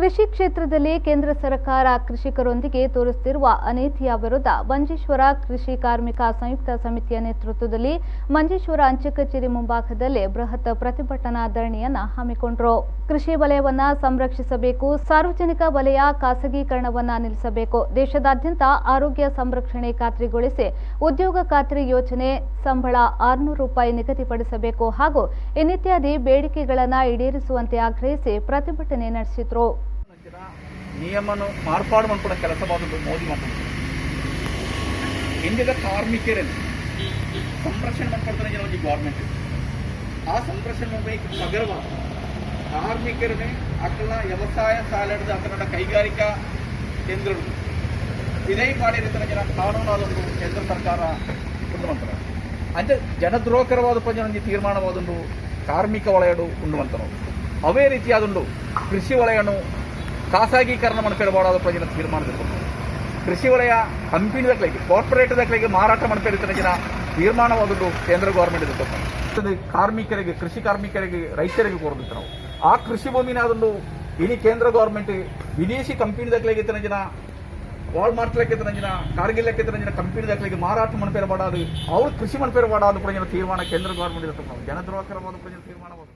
ಕೃಷಿ ಕ್ಷೇತ್ರದಲ್ಲಿ ಕೇಂದ್ರ ಸರ್ಕಾರ ಕೃಷಿಕರೊಂದಿಗೆ ತೋರಿಸುತ್ತಿರುವ ಅನೀತಿಯ ವಿರುದ್ಧ ಮಂಜೇಶ್ವರ ಕೃಷಿ ಕಾರ್ಮಿಕ ಸಂಯುಕ್ತ ಸಮಿತಿಯ ನೇತೃತ್ವದಲ್ಲಿ ಮಂಜೇಶ್ವರ ಅಂಚೆ ಕಚೇರಿ ಮುಂಭಾಗದಲ್ಲಿ ಬೃಹತ್ ಪ್ರತಿಭಟನಾ ಧರಣಿಯನ್ನು ಹಮ್ಮಿಕೊಂಡರು. ಕೃಷಿ ವಲಯವನ್ನ ಸಂರಕ್ಷಿಸಬೇಕು, ಸಾರ್ವಜನಿಕ ವಲಯ ಖಾಸಗೀಕರಣವನ್ನ ನಿಲ್ಲಿಸಬೇಕು, ದೇಶದಾದ್ಯಂತ ಆರೋಗ್ಯ ಸಂರಕ್ಷಣೆ ಖಾತ್ರಿಗೊಳಿಸಿ ಉದ್ಯೋಗ ಖಾತ್ರಿ ಯೋಜನೆ ಸಂಬಳ 600 ರೂಪಾಯಿ ನಿಗದಿಪಡಿಸಬೇಕು ಹಾಗೂ ಇನ್ನಿತ್ಯಾದಿ ಬೇಡಿಕೆಗಳನ್ನು ಈಡೇರಿಸುವಂತೆ ಆಗ್ರಹಿಸಿ ಪ್ರತಿಭಟನೆ ನಡೆಸಿದರು. ನಿಯಮನ ಮಾರ್ಪಾಡು ಮಾಡ್ಕೊಳ್ಳೋ ಕೆಲಸ ಮಾಡೋದು ಮೋದಿ ಮಾಡ್ತಾರೆ. ಇಂಡಿಯಾದ ಕಾರ್ಮಿಕರನ್ನು ಸಂರಕ್ಷಣೆ ಮಾಡ್ಕೊಳ್ತಾನೆ ಒಂದು ಗೌರ್ಮೆಂಟ್. ಆ ಸಂರಕ್ಷಣೆ ಮಾಡಬೇಕು ಪಗರವಾದ ಕಾರ್ಮಿಕರನ್ನೇ ಅಕ್ಕಳ ವ್ಯವಸಾಯ ಸಾಲದ ಅಕ್ಕಳ ಕೈಗಾರಿಕಾ ಕೇಂದ್ರಗಳು ಇದೇ ಮಾಡಿರ್ತಾನೆ ಜನ ಕಾನೂನಾದೊಂದು ಕೇಂದ್ರ ಸರ್ಕಾರ ಉಂಡುವಂತಾರೆ. ಅಂದರೆ ಜನದ್ರೋಹಕರವಾದ ಪಂಜನೊಂದು ತೀರ್ಮಾನವಾದೊಂದು ಕಾರ್ಮಿಕ ವಲಯಡು ಉಂಡುವಂತನು. ಅವೇ ರೀತಿಯಾದೊಂದು ಕೃಷಿ ವಲಯನು ಖಾಸಗೀಕರಣ ಮಾಡ್ಕೊಳ್ಬಾರ್ದಾದ ಪ್ರಜೆನ ತೀರ್ಮಾನದಲ್ಲಿ ಕೃಷಿ ವಲಯ ಕಂಪನಿ ದಾಖಲೆಗೆ ಕಾರ್ಪೊರೇಟ್ ದಾಖಲೆಗೆ ಮಾರಾಟ ಮಾಡ್ಕೊಂಡಿರ್ತಾನೆ ಜನ ತೀರ್ಮಾನವಾದದ್ದು ಕೇಂದ್ರ ಗೌರ್ಮೆಂಟ್ ಇರುತ್ತೆ. ಕಾರ್ಮಿಕರಿಗೆ ಕೃಷಿ ಕಾರ್ಮಿಕರಿಗೆ ರೈತರಿಗೆ ಕೊಡೋದು ನಾವು ಆ ಕೃಷಿ ಭೂಮಿನ ಅದೊಂದು ಇಡೀ ಕೇಂದ್ರ ಗೌರ್ಮೆಂಟ್ ವಿದೇಶಿ ಕಂಪನಿ ದಾಖಲೆಗೆ ಜನ ವಾಲ್ಮಾರ್ಟ್ ಲೆಕ್ಕ ಜನ ಕಾರ್ಗಿಲ್ ಲೆಕ್ಕ ಜನ ಕಂಪನಿ ದಾಖಲೆಗೆ ಮಾರಾಟ ಮಾಡ್ಪೇರಬಾರ್ದು ಅವ್ರು ಕೃಷಿ ಮಾಡ್ಪೇರಬಾರ್ದು ಕೂಡ ತೀರ್ಮಾನ ಕೇಂದ್ರ ಗೌರ್ಮೆಂಟ್ ಇರುತ್ತೆ. ಜನದ್ರೋಹಕರವಾದ ತೀರ್ಮಾನವಾದ